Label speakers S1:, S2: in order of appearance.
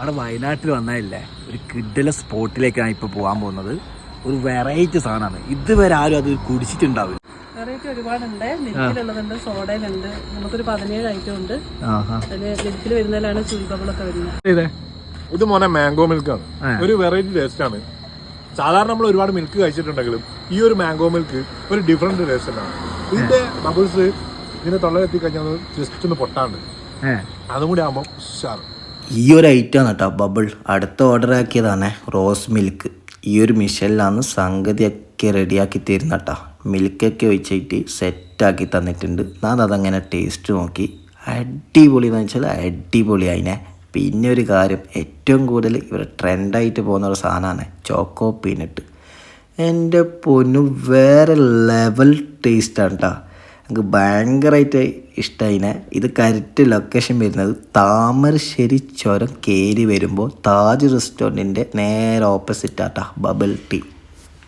S1: അവിടെ വയനാട്ടിൽ വന്നതല്ലേ ഒരു കിഡിലെ സ്പോട്ടിലേക്കാണ് ഇപ്പോൾ പോകാൻ പോകുന്നത്. ഒരു വെറൈറ്റി സാധനമാണ്. ഇതുവരെ ആരും അത് കുടിച്ചിട്ടുണ്ടാവില്ല.
S2: വെറൈറ്റി ഒരുപാടുണ്ട്. മിൽക്കിലുള്ളതുണ്ട്, സോഡയിലുണ്ട്, നമുക്കൊരു 17 ഐറ്റം ഉണ്ട്. അതിൽ മിൽക്കിൽ വരുന്നതിലാണ് ചുഴി ബബിളൊക്കെ വരുന്നത്.
S3: ഇത് മോനെ മാംഗോ മിൽക്കാണ്. ഒരു വെറൈറ്റി ടേസ്റ്റ് ആണ്. സാധാരണ നമ്മൾ ഒരുപാട് മിൽക്ക് കഴിച്ചിട്ടുണ്ടെങ്കിലും ഈ ഒരു മാംഗോ മിൽക്ക് ഒരു ഡിഫറെന്റ് ടേസ്റ്റ് ആണ്. ഇതിന്റെ ബബിൾസ് ഇതിന്റെ തൊള്ളയിലെത്തി കഴിഞ്ഞാൽ ജസ്റ്റ് ഒന്ന് പൊട്ടാണ്ട് അതും കൂടി ആകുമ്പോൾ ഉഷാറ്.
S4: ഈ ഒരു ഐറ്റമാണ് കേട്ടോ ബബിൾ. അടുത്ത ഓർഡർ ആക്കിയതാണ് റോസ് മിൽക്ക്. ഈ ഒരു മിഷനിലാണ് സംഗതിയൊക്കെ റെഡിയാക്കി തരുന്ന കേട്ടോ. മിൽക്കൊക്കെ ഒഴിച്ചിട്ട് സെറ്റാക്കി തന്നിട്ടുണ്ട്. ഞാൻ അതങ്ങനെ ടേസ്റ്റ് നോക്കി. അടിപൊളി എന്ന് വെച്ചാൽ അടിപൊളി അതിനെ. പിന്നെ ഒരു കാര്യം, ഏറ്റവും കൂടുതൽ ഇവർ ട്രെൻഡായിട്ട് പോകുന്ന ഒരു സാധനമാണ് ചോക്കോ പീനട്ട്. എൻ്റെ പൊന്നു വേറെ ലെവൽ ടേസ്റ്റാണ് കേട്ടോ. എനിക്ക് ഭയങ്കരമായിട്ട് ഇഷ്ടമായിനെ. ഇത് കറക്റ്റ് ലൊക്കേഷൻ വരുന്നത് താമരശ്ശേരി ചുരം കയറി വരുമ്പോൾ താജ് റെസ്റ്റോറൻറ്റിൻ്റെ നേരെ ഓപ്പോസിറ്റാട്ടാ ബബിൾ ടീ.